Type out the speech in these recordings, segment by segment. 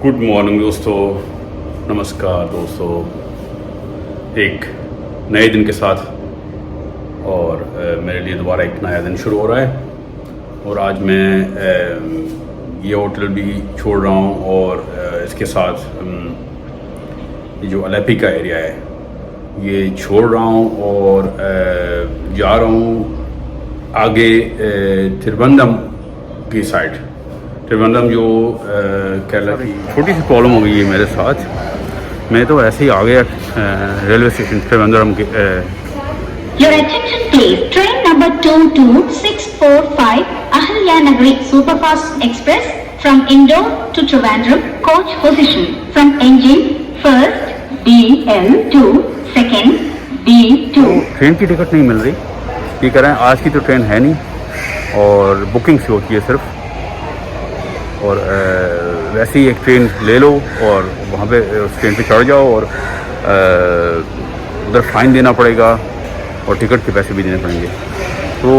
Good morning दोस्तों, नमस्कार दोस्तों। एक नए दिन के साथ और मेरे लिए दोबारा एक नया दिन शुरू हो रहा है और आज मैं ये होटल भी छोड़ रहा हूँ और इसके साथ ये जो अलेपी का एरिया है ये छोड़ रहा हूँ और जा रहा हूँ आगे त्रिवेंद्रम की साइड। त्रिवेंद्रम जो केरला की छोटी सी प्रॉब्लम हो गई है मेरे साथ। मैं तो ऐसे ही आ गया रेलवे स्टेशन त्रिवेंद्रम के। Your attention please. Train number 22645 Ahilyanagari Superfast Express from Indore to Trivandrum, coach position from engine first DL2, second D2। Train की टिकट नहीं मिल रही, ये कह रहे हैं आज की तो ट्रेन है नहीं और बुकिंग से होती है सिर्फ। और वैसे ही एक ट्रेन ले लो और वहाँ पे उस ट्रेन पे चढ़ जाओ और उधर फ़ाइन देना पड़ेगा और टिकट के पैसे भी देने पड़ेंगे। तो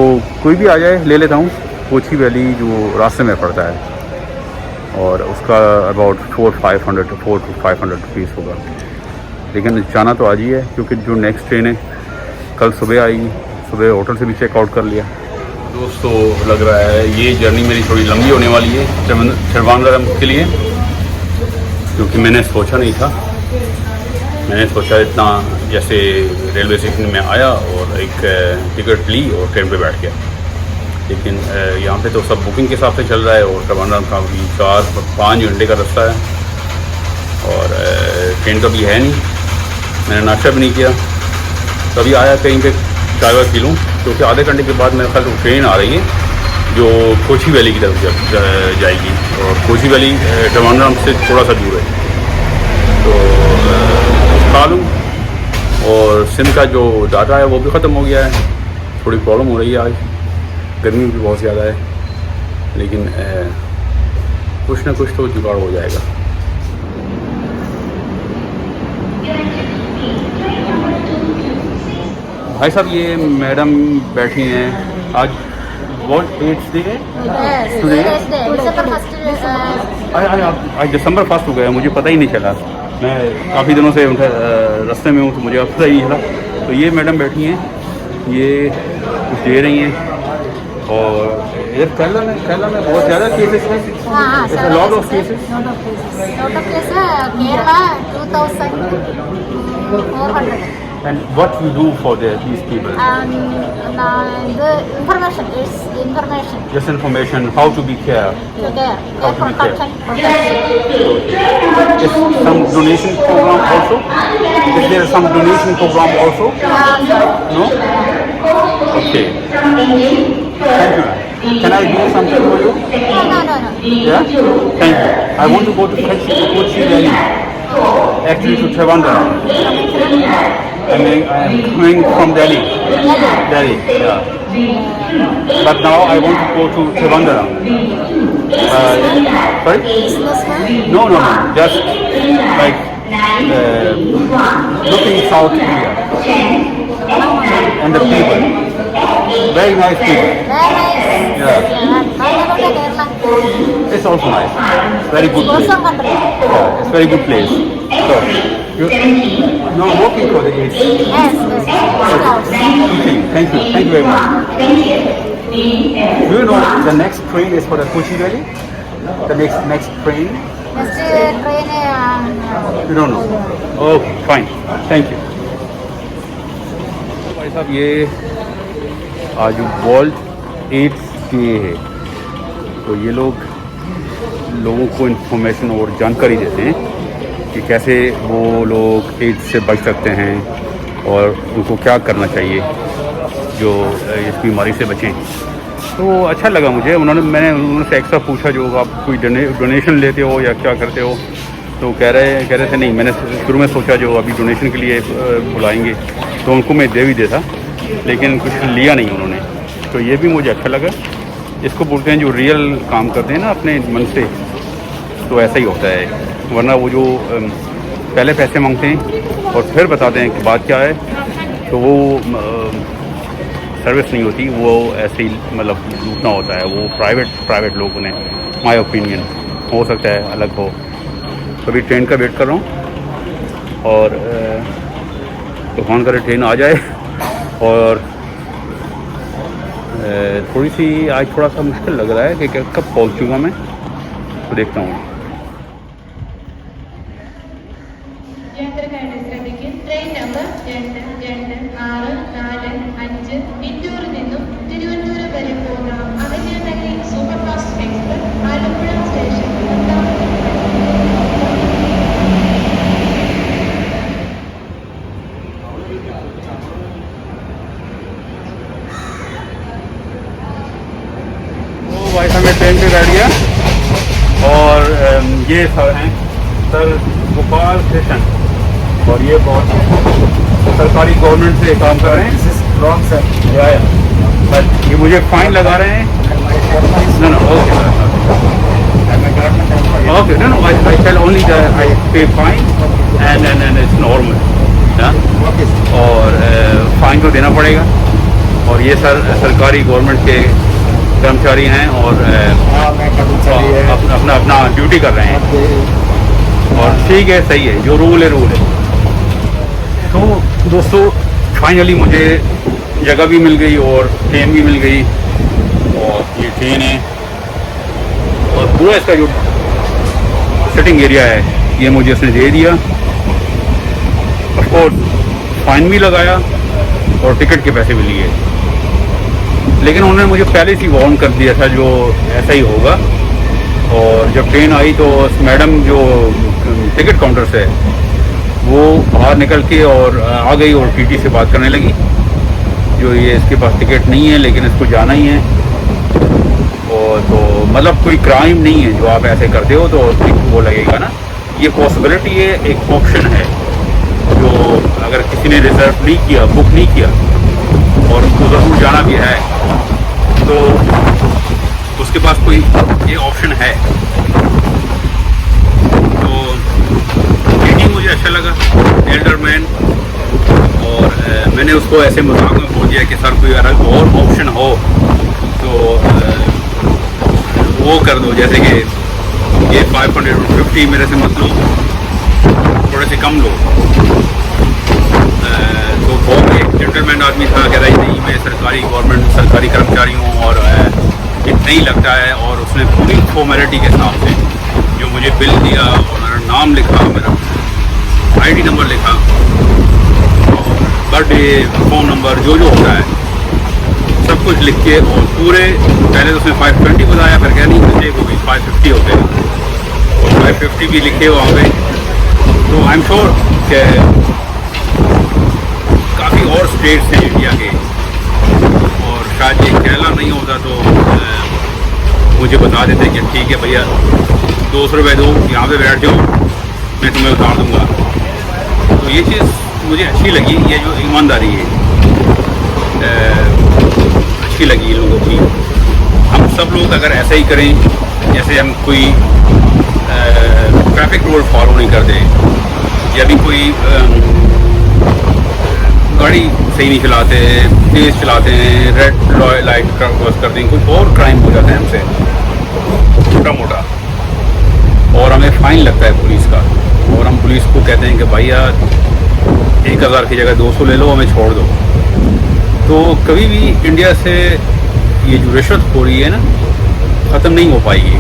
कोई भी आ जाए ले लेता हूँ। कोची वैली जो रास्ते में पड़ता है और उसका अबाउट 400 to 500 रुपीज़ होगा। लेकिन जाना तो आज ही है क्योंकि जो नेक्स्ट ट्रेन है कल सुबह आएगी। सुबह होटल से भी चेकआउट कर लिया। दोस्तों लग रहा है ये जर्नी मेरी थोड़ी लंबी होने वाली है त्रिवेंद्रम के लिए, क्योंकि मैंने सोचा नहीं था। मैंने सोचा इतना जैसे रेलवे स्टेशन में आया और एक टिकट ली और ट्रेन पे बैठ गया। लेकिन यहाँ पे तो सब बुकिंग के हिसाब से चल रहा है और त्रिवेंद्रम का भी 4-5 घंटे का रास्ता है और ट्रेन तो भी है नहीं। मैंने नाश्ता भी नहीं किया, तभी आया कहीं पे चाय वाय पी लूँ, क्योंकि आधे घंटे के बाद मेरे ख्याल ट्रेन आ रही है जो कोची वैली की तरफ जाएगी और कोची वैली त्रिवेंद्रम से थोड़ा सा दूर है। तो खा लूँ। और सिम का जो डाटा है वो भी ख़त्म हो गया है। थोड़ी प्रॉब्लम हो रही है, आज गर्मी भी बहुत ज़्यादा है, लेकिन कुछ ना कुछ तो जुगाड़ हो जाएगा। भाई साहब ये मैडम बैठी हैं। आज वॉट डेट्स डे है टुडे? आज दिसंबर फर्स्ट हो गया, मुझे पता ही नहीं चला। मैं काफ़ी दिनों से उनके रास्ते में हूँ तो मुझे पता ही चला। तो ये मैडम बैठी हैं, ये कुछ दे रही हैं। और इधर केरला में बहुत ज़्यादा केसेस हैं। Lot of cases And what you do for these people? The information is information. Just information, how to be care. Care protection. Is some donation program also? Is there some donation program also? No? Okay. Thank you. Can I do something for you? No. Yeah? Thank you. I want to go to Kochi Valley. Actually to Trivandrum. I am coming from Delhi, yeah. But now I want to go to Trivandrum. Sorry? No. Just like looking South India and the people. Very nice people. Yeah. It's also nice. Very good place. Yeah, it's very good place. So, you're working for the AIDS? Yes. Thank you very much. Do you know the next train is for the Kochi Valley? The next train? Next train You don't know? Oh, fine. Thank you. भाई साहब ये आज world ads day है, तो ये लोगों को information और जानकारी देते हैं कि कैसे वो लोग एड्स से बच सकते हैं और उनको क्या करना चाहिए जो इस बीमारी से बचें। तो अच्छा लगा मुझे। मैंने उनसे एक्स्ट्रा पूछा जो आप कोई डोनेशन लेते हो या क्या करते हो, तो कह रहे थे नहीं। मैंने शुरू में सोचा जो अभी डोनेशन के लिए बुलाएंगे तो उनको मैं दे भी देता, लेकिन कुछ लिया नहीं उन्होंने। तो ये भी मुझे अच्छा लगा। इसको बोलते हैं जो रियल काम करते हैं ना अपने मन से, तो ऐसा ही होता है। वरना वो जो पहले पैसे मांगते हैं और फिर बताते हैं कि बात क्या है, तो वो सर्विस नहीं होती, वो ऐसे ही मतलब लूटना होता है। वो प्राइवेट लोगों ने, माय ओपिनियन, हो सकता है अलग हो, अभी ट्रेन का वेट कर रहा हूँ और तूफान करे ट्रेन आ जाए। और थोड़ी सी आज थोड़ा सा मुश्किल लग रहा है कि कब पहुँचूँगा मैं, तो देखता हूँ। യാത്രക്കാരുടെ ശ്രദ്ധയ്ക്ക് ട്രെയിൻ നമ്പർ 226445 ഇൻഡോറിൽ നിന്നും തിരുവനന്തപുരം വരെ പോകുന്ന അഭയനഗരി സൂപ്പർഫാസ്റ്റ് എക്സ്പ്രസ് ആലപ്പുഴ സ്റ്റേഷൻ भाई साहब मैं ट्रेन पे बैठ गया और ये सर हैं सर गोपाल कृष्ण, और ये बहुत सरकारी गवर्नमेंट से काम कर रहे हैं। Wrong, sir. बट ये मुझे फाइन लगा रहे हैं। No no okay okay no no I tell only I pay fine and it's normal. Okay, sir. और फाइन तो देना पड़ेगा। और ये सर सरकारी गवर्नमेंट के कर्मचारी हैं और हाँ, मैं कर्मचारी है। अपना अपना ड्यूटी कर रहे हैं और ठीक है, सही है, जो रूल है रूल है। तो दोस्तों फाइनली मुझे जगह भी मिल गई और ट्रेन भी मिल गई, और ये ट्रेन है और पूरा इसका जो सिटिंग एरिया है ये मुझे उसने दे दिया। ऑफकोर्स फाइन भी लगाया और टिकट के पैसे भी लिए, लेकिन उन्होंने मुझे पहले से वार्न कर दिया था जो ऐसा ही होगा। और जब ट्रेन आई तो मैडम जो टिकट काउंटर से वो बाहर निकल के और आ गई और टीटी से बात करने लगी, जो ये इसके पास टिकट नहीं है लेकिन इसको जाना ही है। और तो मतलब कोई क्राइम नहीं है जो आप ऐसे करते हो, तो वो लगेगा ना, ये पॉसिबिलिटी है, एक ऑप्शन है जो अगर किसी ने रिजर्व नहीं किया, बुक नहीं किया और उसको ज़रूर जाना भी है तो उसके पास कोई ये ऑप्शन है। तो मीटिंग मुझे अच्छा लगा, एल्डर मैन, और मैंने उसको ऐसे मजाक में बोल दिया कि सर कोई अगर और ऑप्शन हो तो वो कर दो, जैसे कि ये 550 मेरे से मत लो, थोड़े से कम लो। तो बहुत एक जेंटलमैन आदमी था, कह रहा है नहीं मैं सरकारी गवर्नमेंट सरकारी कर्मचारी हूँ और इतना ही लगता है। और उसने पूरी फॉर्मेलिटी के हिसाब से जो मुझे बिल दिया और मेरा नाम लिखा, मेरा आईडी नंबर लिखा, बर्थडे, फ़ोन नंबर, जो जो होता है सब कुछ लिख के, और पूरे पहले तो उसने 520 बताया, फिर क्या नहीं मिस्टेक हो गई 550 हो गए और 550 भी लिखे वहाँ पे। तो आई एम श्योर कि काफ़ी और स्टेट्स हैं इंडिया के, और शायद ये केरला नहीं होता तो मुझे बता देते कि ठीक है भैया 200 रुपये दो, यहाँ पे बैठ जाओ, मैं तुम्हें उतार दूँगा। तो ये चीज़ मुझे अच्छी लगी, ये जो ईमानदारी है अच्छी लगी इन लोगों की। हम सब लोग अगर ऐसा ही करें, जैसे हम कोई ट्रैफिक रूल फॉलो नहीं करते, या भी कोई गाड़ी सही नहीं चलाते, तेज़ चलाते हैं, रेड लाइट क्रॉस करते हैं, कुछ और क्राइम हो जाता है हमसे छोटा मोटा, और हमें फ़ाइन लगता है पुलिस का, और हम पुलिस को कहते हैं कि भैया 1000 की जगह 200 ले लो, हमें छोड़ दो। तो कभी भी इंडिया से ये जो रिश्वतखोरी है ना ख़त्म नहीं हो पाएगी।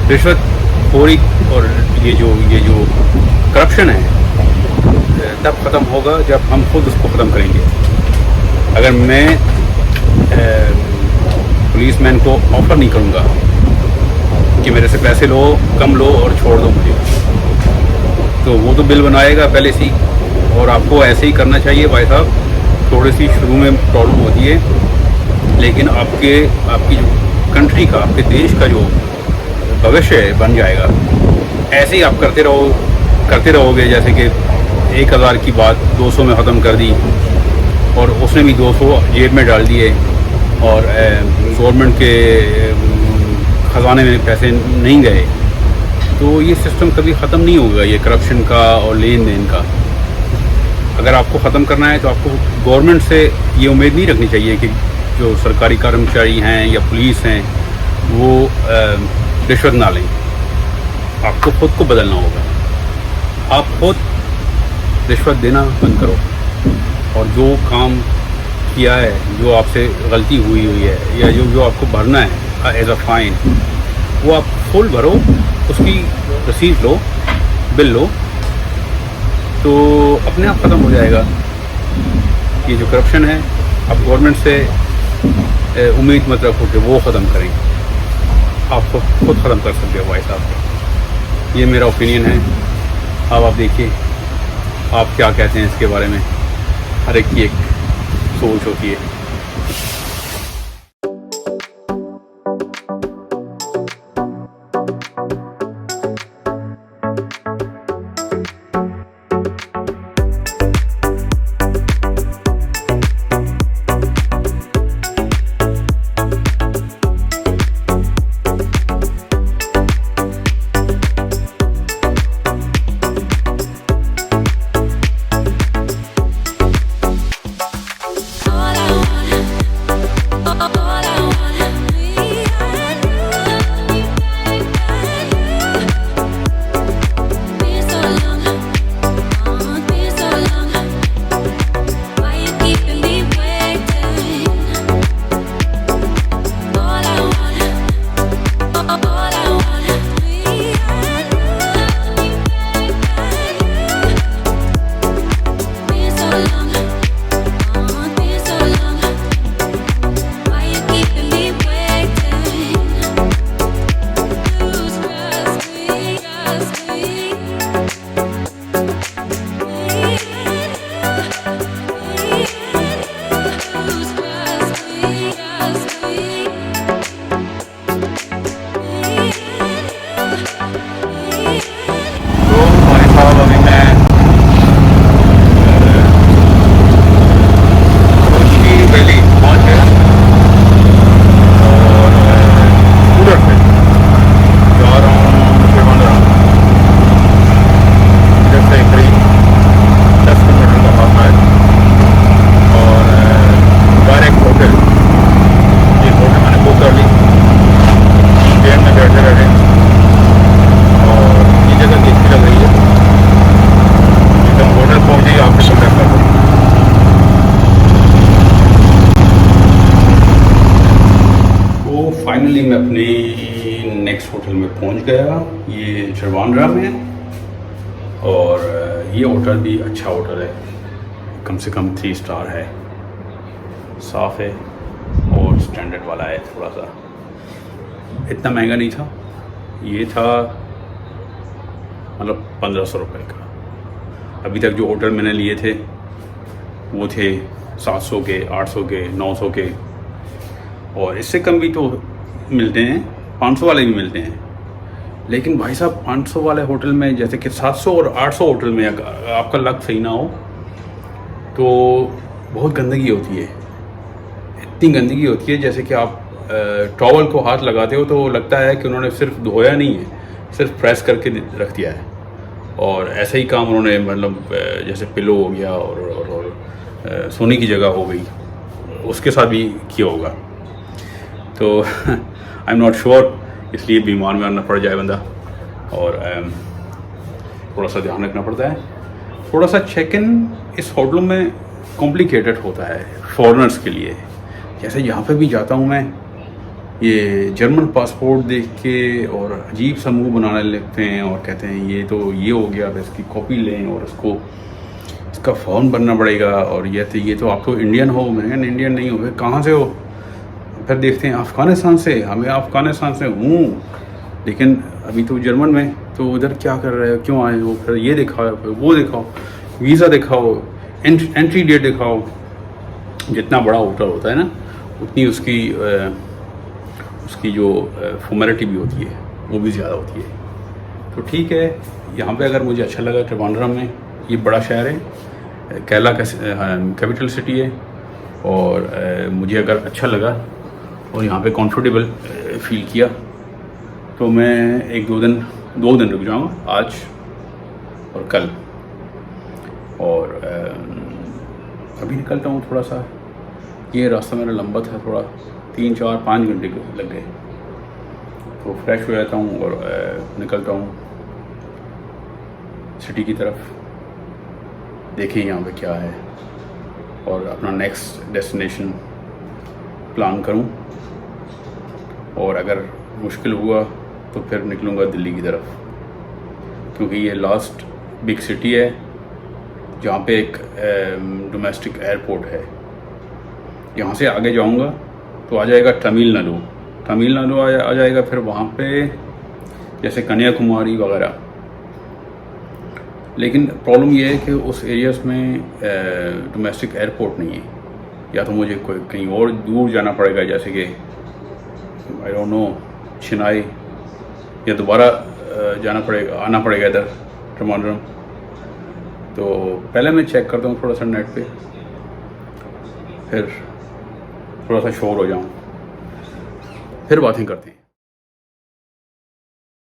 रिश्वतखोरी और ये जो करप्शन है तब ख़त्म होगा जब हम खुद उसको ख़त्म करेंगे। अगर मैं पुलिसमैन को ऑफ़र नहीं करूँगा कि मेरे से पैसे लो, कम लो और छोड़ दो मुझे, तो वो तो बिल बनाएगा पहले से ही। और आपको ऐसे ही करना चाहिए भाई साहब। थोड़ी सी शुरू में प्रॉब्लम होती है, लेकिन आपकी जो कंट्री का, आपके देश का जो भविष्य बन जाएगा। ऐसे ही आप करते रहोगे, जैसे कि 1000 की बात 200 में ख़त्म कर दी, और उसने भी 200 जेब में डाल दिए, और गवर्नमेंट के ख़जाने में पैसे नहीं गए, तो ये सिस्टम कभी ख़त्म नहीं होगा, ये करप्शन का और लेन देन का। अगर आपको ख़त्म करना है तो आपको गवर्नमेंट से ये उम्मीद नहीं रखनी चाहिए कि जो सरकारी कर्मचारी हैं या पुलिस हैं वो रिश्वत ना लें। आपको खुद को बदलना होगा। आप खुद रिश्वत देना बंद करो और जो काम किया है, जो आपसे गलती हुई है या जो आपको भरना है एज अ फाइन, वो आप फुल भरो, उसकी रसीद लो, बिल लो, तो अपने आप ख़त्म हो जाएगा। ये जो करप्शन है, आप गवर्नमेंट से उम्मीद मत रखो कि वो ख़त्म करें, आप खुद ख़त्म कर सकते हो भाई साहब। ये मेरा ओपिनियन है। अब आप देखिए आप क्या कहते हैं इसके बारे में। हर एक की एक सोच होती है। फाइनली मैं अपने नेक्स्ट होटल में पहुंच गया। ये ट्रिवांड्रम में है और ये होटल भी अच्छा होटल है, कम से कम 3 स्टार है, साफ़ है और स्टैंडर्ड वाला है। थोड़ा सा इतना महंगा नहीं था, ये था मतलब 1500 रुपये का। अभी तक जो होटल मैंने लिए थे वो थे 700 के, 800 के, 900 के, और इससे कम भी तो मिलते हैं, 500 वाले भी मिलते हैं। लेकिन भाई साहब 500 वाले होटल में, जैसे कि 700 और 800 होटल में आपका लक सही ना हो तो बहुत गंदगी होती है। इतनी गंदगी होती है जैसे कि आप टॉवल को हाथ लगाते हो तो लगता है कि उन्होंने सिर्फ धोया नहीं है, सिर्फ प्रेस करके रख दिया है। और ऐसा ही काम उन्होंने मतलब जैसे पिलो हो गया और सोने की जगह हो गई, उसके साथ भी किया होगा। तो आई एम नॉट श्योर, इसलिए बीमार में आना पड़ जाए बंदा। और थोड़ा सा ध्यान रखना पड़ता है। थोड़ा सा चेक इन इस होटलों में कॉम्प्लिकेटेड होता है फॉरेनर्स के लिए। जैसे यहाँ पे भी जाता हूँ मैं, ये जर्मन पासपोर्ट देख के और अजीब सा मुँह बनाने लगते हैं और कहते हैं ये तो ये हो गया, अब इसकी कॉपी लें और इसका फॉर्म भरना पड़ेगा। और ये तो आप तो इंडियन हो। मैंने इंडियन नहीं हो, फिर कहाँ से हो? फिर देखते हैं अफ़गानिस्तान से। हमें अफ़गानिस्तान से हूँ, लेकिन अभी तो जर्मन में, तो उधर क्या कर रहे हो, क्यों आए हो? फिर ये दिखाओ, फिर वो दिखाओ, वीज़ा दिखाओ, एंट्री डेट दिखाओ। जितना बड़ा होटल होता है ना, उतनी उसकी जो फॉर्मेलिटी भी होती है वो भी ज़्यादा होती है। तो ठीक है, यहाँ पे अगर मुझे अच्छा लगा ट्रिवांड्रम में, ये बड़ा शहर है, केरला का कैपिटल सिटी है, और मुझे अगर अच्छा लगा और यहाँ पे कंफर्टेबल फील किया तो मैं 2 दिन रुक जाऊँगा, आज और कल। और अभी निकलता हूँ थोड़ा सा। ये रास्ता मेरा लंबा था, थोड़ा 3, 4, 5 घंटे लग गए। तो फ्रेश हो जाता हूँ और निकलता हूँ सिटी की तरफ, देखें यहाँ पे क्या है और अपना नेक्स्ट डेस्टिनेशन प्लान करूँ। और अगर मुश्किल हुआ तो फिर निकलूँगा दिल्ली की तरफ, क्योंकि ये लास्ट बिग सिटी है जहाँ पे एक डोमेस्टिक एयरपोर्ट है। यहाँ से आगे जाऊँगा तो आ जाएगा तमिलनाडु आ जाएगा, फिर वहाँ पे जैसे कन्याकुमारी वगैरह। लेकिन प्रॉब्लम ये है कि उस एरियाज़ में डोमेस्टिक एयरपोर्ट नहीं है, या तो मुझे कोई कहीं और दूर जाना पड़ेगा, जैसे कि आई डोंट नो चेन्नई, या दोबारा आना पड़ेगा इधर ट्रिवांड्रम। तो पहले मैं चेक करता हूँ थोड़ा सा नेट पे, फिर थोड़ा सा श्योर हो जाऊँ, फिर बातें करते हैं।